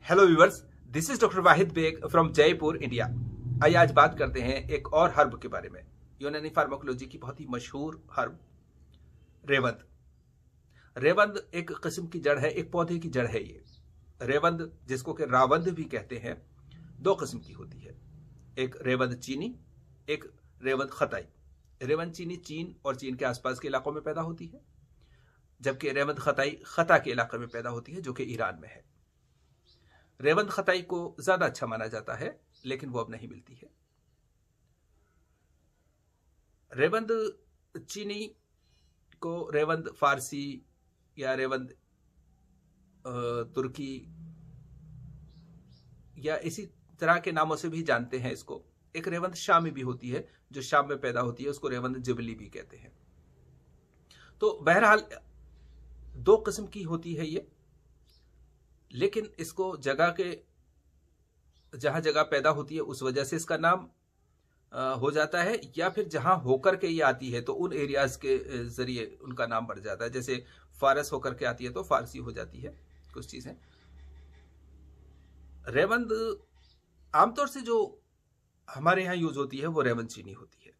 Hello viewers, this is doctor Wahid Baig from Jaipur, India. आइए आज बात करते हैं एक और हर्ब के बारे में। यूनानी फार्माकोलॉजी की बहुत ही मशहूर हर्ब रेवंद। रेवंद एक किस्म की जड़ है, एक पौधे की जड़ है। ये रेवंद, जिसको कि रावंद भी कहते हैं, दो किस्म की होती है। एक रेवंद चीनी, एक रेवंद खताई। रेवंद चीनी चीन और चीन के आसपास के इलाकों में पैदा होती है, जबकि रेवंद खताई खता के इलाके में पैदा होती है, जो कि ईरान में है। रेवंद खताई को ज्यादा अच्छा माना जाता है, लेकिन वो अब नहीं मिलती है। रेवंद चीनी को रेवंद फारसी या रेवंद तुर्की या इसी तरह के नामों से भी जानते हैं। इसको एक रेवंद शामी भी होती है, जो शाम में पैदा होती है, उसको रेवंद जिबली भी कहते हैं। तो बहरहाल दो किस्म की होती है ये, लेकिन इसको जगह के जहां जगह पैदा होती है उस वजह से इसका नाम हो जाता है, या फिर जहां होकर के ये आती है तो उन एरियाज के जरिए उनका नाम बढ़ जाता है। जैसे फारस होकर के आती है तो फारसी हो जाती है कुछ चीजें। रेवंद आमतौर से जो हमारे यहाँ यूज होती है वो रेवंद चीनी होती है।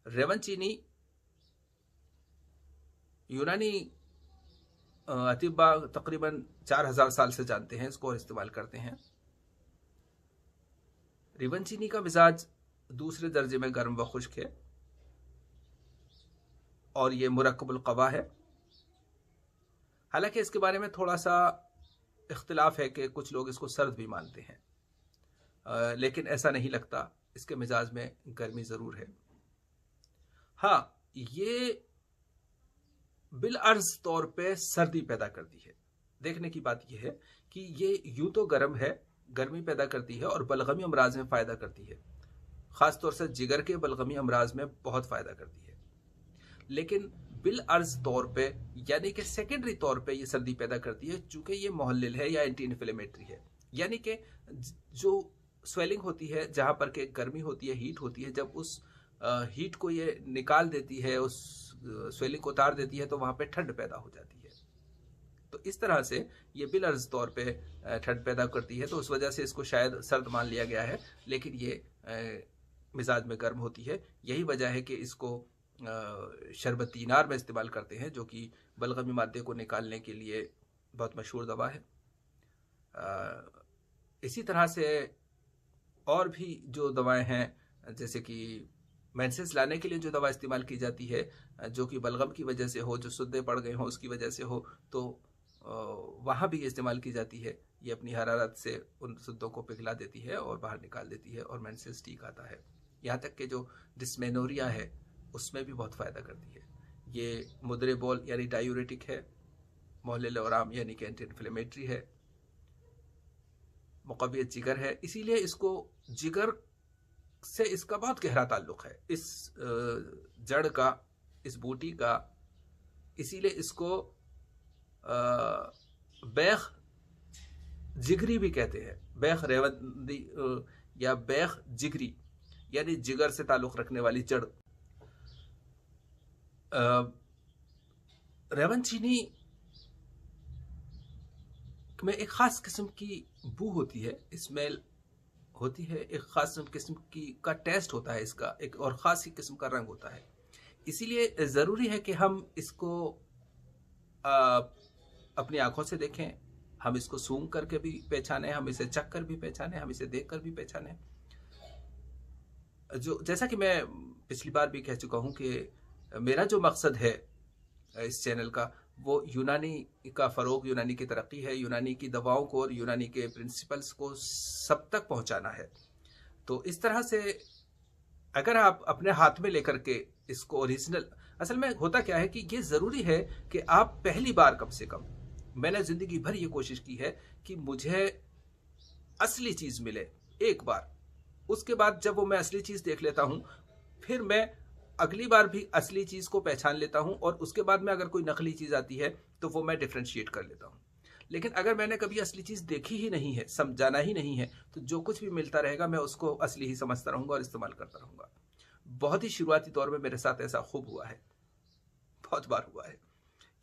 रेवंद चीनी यूनानी अतिबा तकरीबन 4000 साल से जानते हैं इसको और इस्तेमाल करते हैं। रेवंद चीनी का मिजाज दूसरे दर्जे में गर्म व खुश्क है और ये मुरक्कबुल क़वा है। हालांकि इसके बारे में थोड़ा सा इख्तिलाफ है कि कुछ लोग इसको सर्द भी मानते हैं, लेकिन ऐसा नहीं लगता। इसके मिजाज में गर्मी ज़रूर है। हाँ, ये बिल अर्ज तौर पे सर्दी पैदा करती है। देखने की बात यह है कि ये यूं तो गर्म है, गर्मी पैदा करती है और बलगमी अमराज में फ़ायदा करती है। ख़ास तौर से जिगर के बलगमी अमराज में बहुत फ़ायदा करती है। लेकिन बिल अर्ज तौर पे, यानी कि सेकेंडरी तौर पे ये सर्दी पैदा करती है, चूँकि ये मुहल्लिल है या एंटी इन्फ्लेमेटरी है। यानी कि जो स्वेलिंग होती है, जहाँ पर के गर्मी होती है, हीट होती है, जब उस हीट को ये निकाल देती है, उस स्वेलिंग को उतार देती है, तो वहाँ पे ठंड पैदा हो जाती है। तो इस तरह से ये बिल अर्ज तौर पे ठंड पैदा करती है, तो उस वजह से इसको शायद सर्द मान लिया गया है, लेकिन ये मिजाज में गर्म होती है। यही वजह है कि इसको शरबती नार में इस्तेमाल करते हैं, जो कि बलगमी मादे को निकालने के लिए बहुत मशहूर दवा है। इसी तरह से और भी जो दवाएं हैं, जैसे कि मेंसेस लाने के लिए जो दवा इस्तेमाल की जाती है, जो कि बलगम की वजह से हो, जो सुद्दे पड़ गए हों उसकी वजह से हो, तो वहाँ भी इस्तेमाल की जाती है। ये अपनी हरारत से उन सुद्दों को पिघला देती है और बाहर निकाल देती है और मेंसेस ठीक आता है। यहाँ तक कि जो डिस्मेनोरिया है उसमें भी बहुत फ़ायदा करती है। ये मुद्रेबोल यानी डायूरेटिक है, मुहल्लिल औराम यानी कि एंटी इन्फ्लेमेटरी है, मुक़व्वियत जिगर है। इसीलिए इसको जिगर से इसका बहुत गहरा ताल्लुक है, इस जड़ का, इस बूटी का। इसीलिए इसको बैख जिगरी भी कहते हैं। बैख रेवंदी या बैख जिगरी यानी जिगर से ताल्लुक रखने वाली जड़। रेवंद चीनी में एक खास किस्म की बू होती है, स्मेल होती है, एक खास किस्म की का टेस्ट होता है इसका, एक और ख़ास ही किस्म का रंग होता है। इसीलिए ज़रूरी है कि हम इसको अपनी आंखों से देखें, हम इसको सूंघ करके भी पहचानें, हम इसे चख कर भी पहचानें, हम इसे देख कर भी पहचानें। जो जैसा कि मैं पिछली बार भी कह चुका हूँ कि मेरा जो मकसद है इस चैनल का, वो यूनानी का फ़रोग, यूनानी की तरक्की है, यूनानी की दवाओं को और यूनानी के प्रिंसिपल्स को सब तक पहुंचाना है। तो इस तरह से अगर आप अपने हाथ में लेकर के इसको ओरिजिनल, असल में होता क्या है कि ये ज़रूरी है कि आप पहली बार, कम से कम मैंने ज़िंदगी भर ये कोशिश की है कि मुझे असली चीज़ मिले एक बार। उसके बाद जब वो मैं असली चीज़ देख लेता हूँ, फिर मैं अगली बार भी असली चीज़ को पहचान लेता हूँ, और उसके बाद में अगर कोई नकली चीज़ आती है तो वो मैं डिफ्रेंशिएट कर लेता हूँ। लेकिन अगर मैंने कभी असली चीज़ देखी ही नहीं है, समझाना ही नहीं है, तो जो कुछ भी मिलता रहेगा मैं उसको असली ही समझता रहूँगा और इस्तेमाल करता रहूँगा। बहुत ही शुरुआती दौर में मेरे साथ ऐसा खूब हुआ है, बहुत बार हुआ है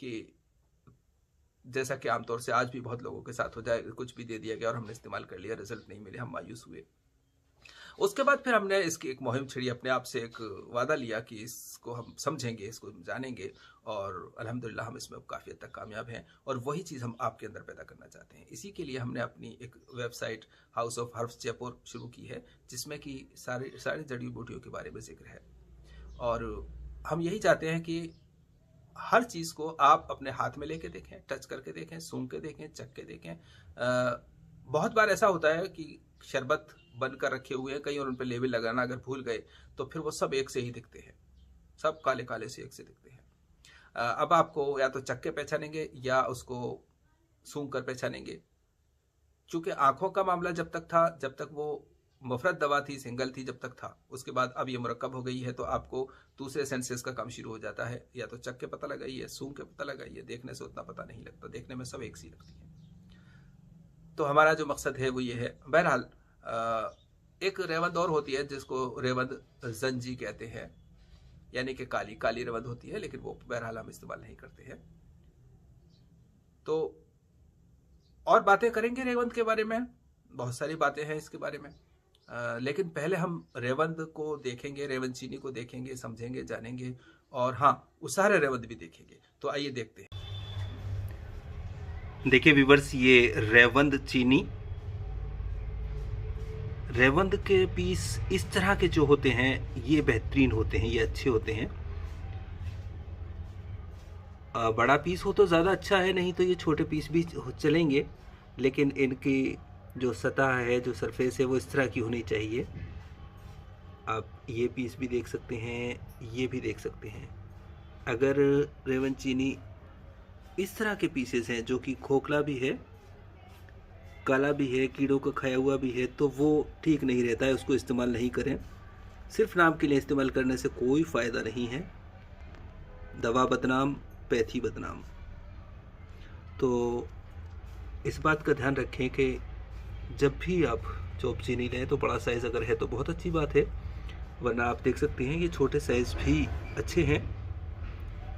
कि जैसा कि आमतौर से आज भी बहुत लोगों के साथ हो जाए, कुछ भी दे दिया गया और हमने इस्तेमाल कर लिया, रिजल्ट नहीं मिले, हम मायूस हुए। उसके बाद फिर हमने इसकी एक मुहिम छिड़ी, अपने आप से एक वादा लिया कि इसको हम समझेंगे, इसको जानेंगे, और अल्हम्दुलिल्लाह हम इसमें काफ़ी हद तक कामयाब हैं, और वही चीज़ हम आपके अंदर पैदा करना चाहते हैं। इसी के लिए हमने अपनी एक website house of herbs Jaipur शुरू की है, जिसमें कि सारी जड़ी बूटियों के बारे में जिक्र है। और हम यही चाहते हैं कि हर चीज़ को आप अपने हाथ में लेके देखें, टच करके देखें, सूंघ के देखें, चख के देखें। बहुत बार ऐसा होता है कि शरबत बन कर रखे हुए हैं कहीं और उन पर लेबल लगाना अगर भूल गए तो फिर वो सब एक से ही दिखते हैं, सब काले काले से एक से दिखते हैं। अब आपको या तो चख के पहचानेंगे या उसको सूंघ कर पहचानेंगे। चूंकि आंखों का मामला जब तक था, जब तक वो मुफरत दवा थी, सिंगल थी, जब तक था, उसके बाद अब ये मुरक्कब हो गई है, तो आपको दूसरे सेंसेस का काम शुरू हो जाता है। या तो चख के पता लगाइए, सूंघ के पता लगाइए, देखने से उतना पता नहीं लगता, देखने में सब एक सी लगती है। तो हमारा जो मकसद है वो ये है। बहरहाल एक रेवंद और होती है जिसको रेवंद जंजी कहते हैं, यानी कि काली काली रेवंद होती है, लेकिन वो बहरहाल हम इस्तेमाल नहीं करते हैं। तो और बातें करेंगे रेवंद के बारे में, बहुत सारी बातें हैं इसके बारे में, लेकिन पहले हम रेवंद को देखेंगे, रेवंद चीनी को देखेंगे, समझेंगे, जानेंगे, और हाँ, उसारे रेवंद भी देखेंगे। तो आइए देखते हैं। देखिए व्यूवर्स, ये रेवंद चीनी, रेवंद के पीस इस तरह के जो होते हैं ये बेहतरीन होते हैं, ये अच्छे होते हैं। बड़ा पीस हो तो ज़्यादा अच्छा है, नहीं तो ये छोटे पीस भी चलेंगे, लेकिन इनकी जो सतह है, जो सरफेस है, वो इस तरह की होनी चाहिए। आप ये पीस भी देख सकते हैं, ये भी देख सकते हैं। अगर रेवंद चीनी इस तरह के पीसेस हैं जो कि खोखला भी है, काला भी है, कीड़ों का खाया हुआ भी है, तो वो ठीक नहीं रहता है, उसको इस्तेमाल नहीं करें। सिर्फ नाम के लिए इस्तेमाल करने से कोई फ़ायदा नहीं है। दवा बदनाम, पैथी बदनाम। तो इस बात का ध्यान रखें कि जब भी आप चॉप चीनी लें तो बड़ा साइज़ अगर है तो बहुत अच्छी बात है, वरना आप देख सकते हैं ये छोटे साइज़ भी अच्छे हैं।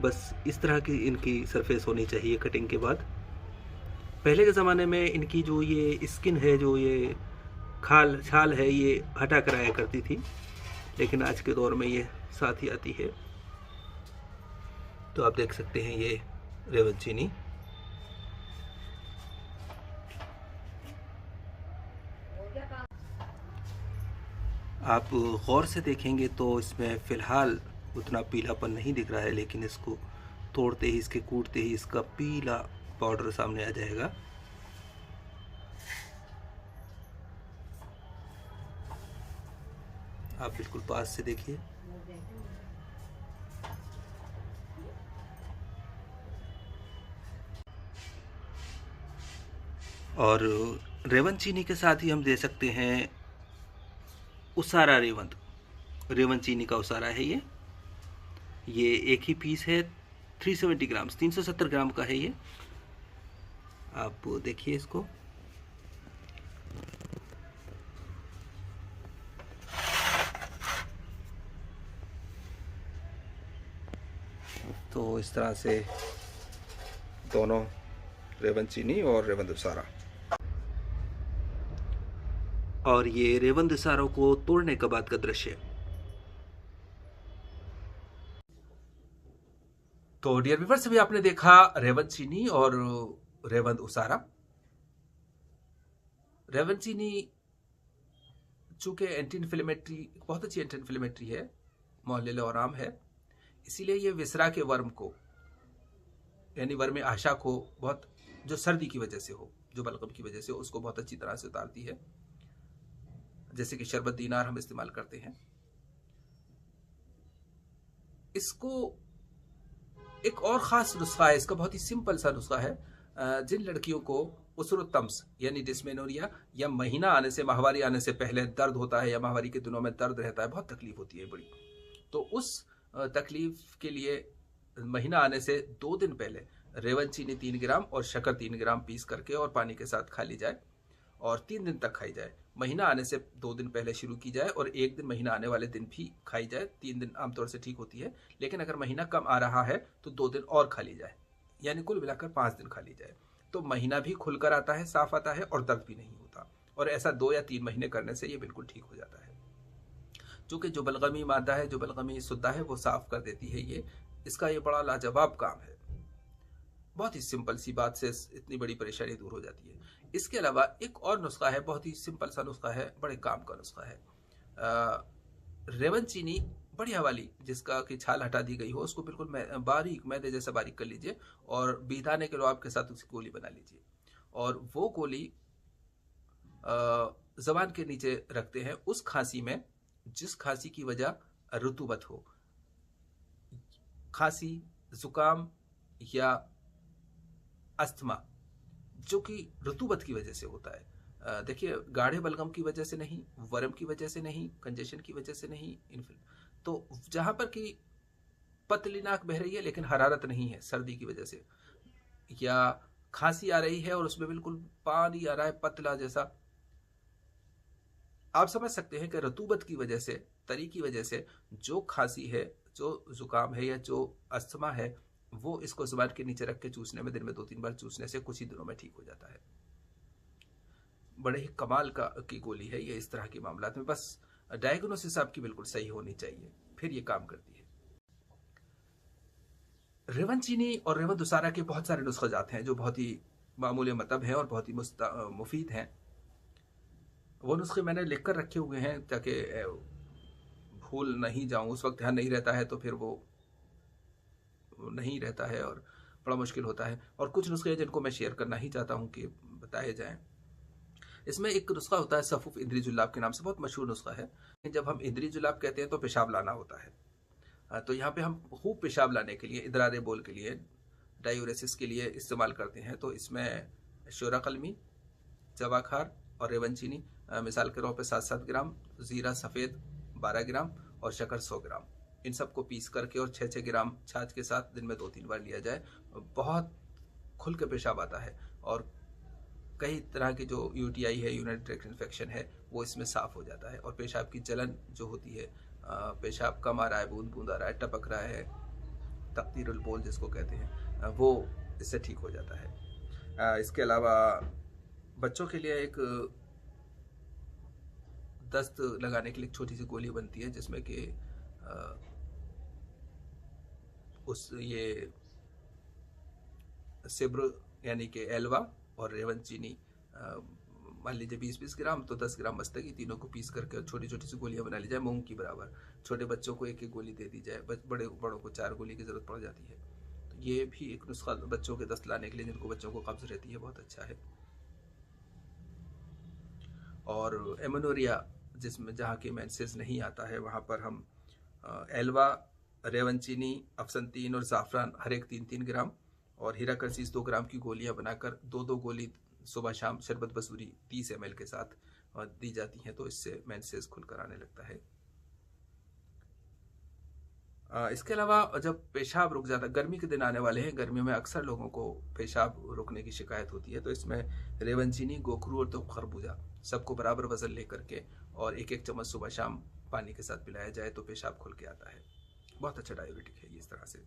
बस इस तरह की इनकी सरफेस होनी चाहिए कटिंग के बाद। पहले के ज़माने में इनकी जो ये स्किन है, जो ये छाल है, ये हटा कर आया करती थी, लेकिन आज के दौर में ये साथ ही आती है। तो आप देख सकते हैं ये रेवंद चीनी। आप गौर से देखेंगे तो इसमें फ़िलहाल उतना पीलापन नहीं दिख रहा है, लेकिन इसको तोड़ते ही, इसके कूटते ही इसका पीला पाउडर सामने आ जाएगा। आप बिल्कुल पास से देखिए। और रेवंद चीनी के साथ ही हम दे सकते हैं उसारा रेवंद। रेवंद चीनी का उसारा है ये एक ही पीस है, 370 ग्राम, 370 ग्राम का है ये। आप देखिए इसको। तो इस तरह से दोनों रेवंद चीनी और रेवंद उसारा। और ये रेवंद उसारों को तोड़ने के बाद का दृश्य। तो डियर व्यूअर्स, अभी आपने देखा रेवंद चीनी और रेवंद उसारा। रेवंद चीनी चूंकि एंटी इन्फ्लेमेटरी, बहुत अच्छी एंटी इन्फ्लेमेटरी है, मोहल्ले और आम है, इसीलिए ये विसरा के वर्म को, यानी वर्म आशा को, बहुत जो सर्दी की वजह से हो, जो बलगम की वजह से हो, उसको बहुत अच्छी तरह से उतारती है। जैसे कि शरबत दीनार हम इस्तेमाल करते हैं। इसको एक और ख़ास नुस्खा है, इसका बहुत ही सिंपल सा नुस्खा है। जिन लड़कियों को उसरुतम्स यानी डिस्मेनोरिया या महीना आने से, माहवारी आने से पहले दर्द होता है, या माहवारी के दिनों में दर्द रहता है, बहुत तकलीफ होती है बड़ी, तो उस तकलीफ के लिए महीना आने से 2 दिन पहले रेवंद चीनी 3 ग्राम और शक्कर 3 ग्राम पीस करके और पानी के साथ खा ली जाए, और 3 दिन तक खाई जाए। महीना आने से 2 दिन पहले शुरू की जाए और 1 दिन महीना आने वाले दिन भी खाई जाए। 3 दिन आमतौर से ठीक होती है, लेकिन अगर महीना कम आ रहा है तो 2 दिन और खा ली जाए। यानी कुल मिलाकर 5 दिन खा ली जाए तो महीना भी खुलकर आता है, साफ आता है और दर्द भी नहीं होता। और ऐसा 2 या 3 महीने करने से ये बिल्कुल ठीक हो जाता है। चूंकि जो बलगमी मादा है, जो बलगमी सुद्दा है, वो साफ कर देती है ये। इसका ये बड़ा लाजवाब काम है। बहुत ही सिंपल सी बात से इतनी बड़ी परेशानी दूर हो जाती है। इसके अलावा एक और नुस्खा है, बहुत ही सिंपल सा नुस्खा है, बड़े काम का नुस्खा है। रेवन चीनी बढ़िया वाली, जिसका कि छाल हटा दी गई हो, उसको बिल्कुल बारीक मैदे जैसा बारीक कर लीजिए और बीदाने के लुआब के साथ उसकी गोली बना लीजिए। और वो गोली जबान के नीचे रखते हैं उस खांसी में जिस खांसी की वजह रुतूबत हो। खांसी, जुकाम या अस्थमा जो कि रुतूबत की वजह से होता है। देखिए, गाढ़े बलगम की वजह से नहीं, वर्म की वजह से नहीं, कंजेशन की वजह से नहीं, तो जहां पर कि पतली नाक बह रही है लेकिन हरारत नहीं है सर्दी की वजह से, या खांसी आ रही है और उसमें बिल्कुल पानी आ रहा है पतला जैसा, आप समझ सकते हैं कि रतूबत की वजह से, तरी की वजह से जो खांसी है, जो जुकाम है या जो अस्थमा है, वो इसको जुबान के नीचे रख के चूसने में, दिन में 2-3 बार चूसने से कुछ ही दिनों में ठीक हो जाता है। बड़े ही कमाल की गोली है ये। इस तरह के मामलात में बस डायग्नोसिस आपकी बिल्कुल सही होनी चाहिए, फिर ये काम करती है। रेवन चीनी और रेवन दुसारा के बहुत सारे नुस्खे जाते हैं जो बहुत ही मामूली मतलब हैं और बहुत ही मुफीद हैं। वो नुस्खे मैंने लिख कर रखे हुए हैं ताकि भूल नहीं जाऊं। उस वक्त ध्यान नहीं रहता है तो फिर वो नहीं रहता है और बड़ा मुश्किल होता है। और कुछ नुस्खे हैं जिनको मैं शेयर करना ही चाहता हूं कि बताए जाएं। इसमें एक नुस्खा होता है सफूफ इंद्री जुलाब के नाम से, बहुत मशहूर नुस्खा है। जब हम इंद्री जुलाब कहते हैं तो पेशाब लाना होता है। तो यहाँ पे हम खूब पेशाब लाने के लिए, इदरार बोल के लिए, डायूरेसिस के लिए इस्तेमाल करते हैं। तो इसमें शोरा कलमी, जवाखार और रेवन चीनी मिसाल के तौर पे 7-7 ग्राम, ज़ीरा सफ़ेद 12 ग्राम और शक्कर 100 ग्राम, इन सबको पीस करके और 6-6 ग्राम छाछ के साथ दिन में 2-3 बार लिया जाए। बहुत खुल के पेशाब आता है और कई तरह की जो यूटीआई है, यूरिनरी ट्रैक्ट इन्फेक्शन है, वो इसमें साफ हो जाता है। और पेशाब की जलन जो होती है, पेशाब कम आ रहा है, बूंद बूंद आ रहा है, टपक रहा है, तकदीरुल बोल जिसको कहते हैं, वो इससे ठीक हो जाता है। इसके अलावा बच्चों के लिए एक दस्त लगाने के लिए एक छोटी सी गोली बनती है जिसमें कि उस ये सिब्र यानी कि एलवा और रेवन चीनी, मान लीजिए 20-20 ग्राम, तो 10 ग्राम मस्तकी, तीनों को पीस करके छोटी छोटी सी गोलियां बना ली जाए मूंग की बराबर। छोटे बच्चों को 1-1 गोली दे दी जाए, बड़ों को 4 गोली की जरूरत पड़ जाती है। तो ये भी एक नुस्खा बच्चों के दस्त लाने के लिए, जिनको बच्चों को कब्ज रहती है, बहुत अच्छा है। और एमोनोरिया जिसमें जहाँ की मेंसेस नहीं आता है, वहाँ पर हम एलवा, रेवन चीनी, अफसंतीन और ज़ाफ़रान हर एक 3-3 ग्राम और हीरा करसीस 2 ग्राम की गोलियां बनाकर 2-2 गोली सुबह शाम शरबत बसूरी 30 ml के साथ दी जाती हैं। तो इससे मेंसेस खुलकर आने लगता है। इसके अलावा जब पेशाब रुक जाता, गर्मी के दिन आने वाले हैं, गर्मियों में अक्सर लोगों को पेशाब रुकने की शिकायत होती है, तो इसमें रेवन चीनी, गोखरू और तो खरबूजा सबको बराबर वजन लेकर के और 1-1 चम्मच सुबह शाम पानी के साथ पिलाया जाए तो पेशाब खुल के आता है। बहुत अच्छा डाययूरेटिक है ये इस तरह से।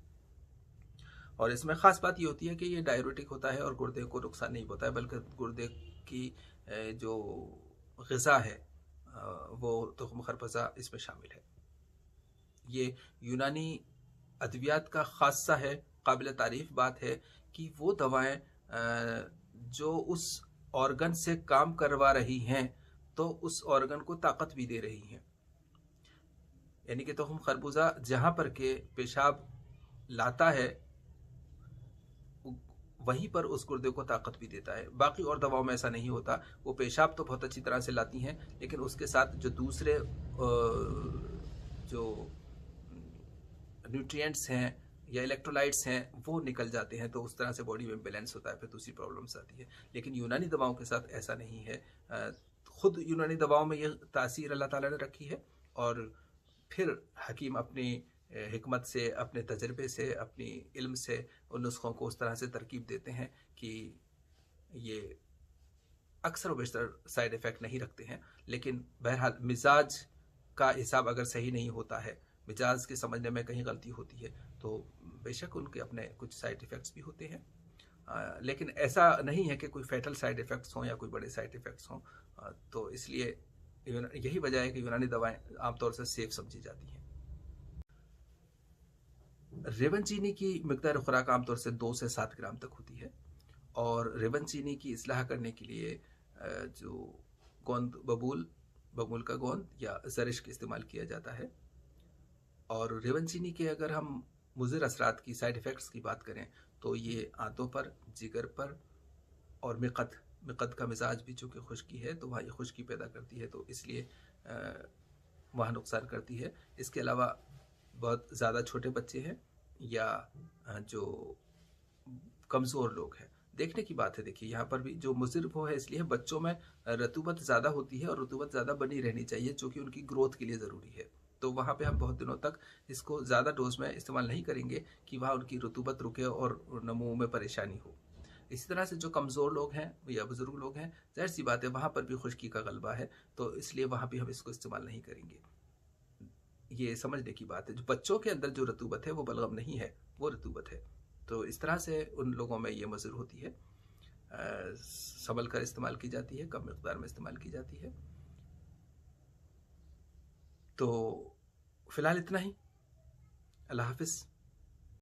और इसमें ख़ास बात ये होती है कि ये डाययूरेटिक होता है और गुर्दे को नुकसान नहीं होता है, बल्कि गुर्दे की जो ग़िज़ा है वो तुख्म खरबूजा इसमें शामिल है। ये यूनानी अद्वियात का ख़ासा है। काबिल तारीफ़ बात है कि वो दवाएं जो उस ऑर्गन से काम करवा रही हैं तो उस ऑर्गन को ताकत भी दे रही हैं। यानी कि तुख्म खरबूजा जहाँ पर के पेशाब लाता है वहीं पर उस गुर्दे को ताकत भी देता है। बाकी और दवाओं में ऐसा नहीं होता। वो पेशाब तो बहुत अच्छी तरह से लाती हैं, लेकिन उसके साथ जो दूसरे जो न्यूट्रिएंट्स हैं या इलेक्ट्रोलाइट्स हैं वो निकल जाते हैं, तो उस तरह से बॉडी में बैलेंस होता है, फिर दूसरी प्रॉब्लम्स आती है। लेकिन यूनानी दवाओं के साथ ऐसा नहीं है। खुद यूनानी दवाओं में ये तासीर अल्लाह ताला ने रखी है और फिर हकीम अपनी हिकमत से, अपने तजर्बे से, अपनी इल्म से उन नुस्खों को उस तरह से तरकीब देते हैं कि ये अक्सर व बेशतर साइड इफ़ेक्ट नहीं रखते हैं। लेकिन बहरहाल मिजाज का हिसाब अगर सही नहीं होता है, मिजाज के समझने में कहीं गलती होती है, तो बेशक उनके अपने कुछ साइड इफ़ेक्ट्स भी होते हैं, लेकिन ऐसा नहीं है कि कोई फैटल साइड इफ़ेक्ट्स हों या कोई बड़े साइड इफ़ेक्ट्स हों। तो इसलिए यही वजह है कि यूनानी दवाएं आमतौर से सेफ समझी जाती हैं। रेवन चीनी की मिकदार खुराक आमतौर से 2 से 7 ग्राम तक होती है, और रेवन चीनी की इस्लाह करने के लिए जो गोंद बबूल का गोंद या जरिश इस्तेमाल किया जाता है। और रेवन चीनी के अगर हम मुज़िर असरात की, साइड इफ़ेक्ट्स की बात करें, तो ये आंतों पर, जिगर पर और मिक़द का मिजाज भी चूँकि खुश्की है तो वहाँ ये खुश्की पैदा करती है, तो इसलिए वहाँ नुकसान करती है। इसके अलावा बहुत ज़्यादा छोटे बच्चे हैं या जो कमज़ोर लोग हैं, देखने की बात है, देखिए यहाँ पर भी जो मुज़िर वो है, इसलिए बच्चों में रतूबत ज़्यादा होती है और रतूबत ज़्यादा बनी रहनी चाहिए जो कि उनकी ग्रोथ के लिए ज़रूरी है। तो वहाँ पे हम बहुत दिनों तक इसको ज़्यादा डोज में इस्तेमाल नहीं करेंगे कि वहाँ उनकी रतूबत रुके और नमू में परेशानी हो। इसी तरह से जो कमज़ोर लोग हैं या बुज़ुर्ग लोग हैं, ज़ाहिर सी बात है वहाँ पर भी खुश्की का गलबा है, तो इसलिए वहाँ भी हम इसको इस्तेमाल नहीं करेंगे। ये समझने की बात है। जो बच्चों के अंदर जो रतूबत है वो बलगम नहीं है, वो रतूबत है। तो इस तरह से उन लोगों में ये मुज़िर होती है, संभल कर इस्तेमाल की जाती है, कम मिक़दार में इस्तेमाल की जाती है। तो फ़िलहाल इतना ही। अल्लाह हाफ़िज़।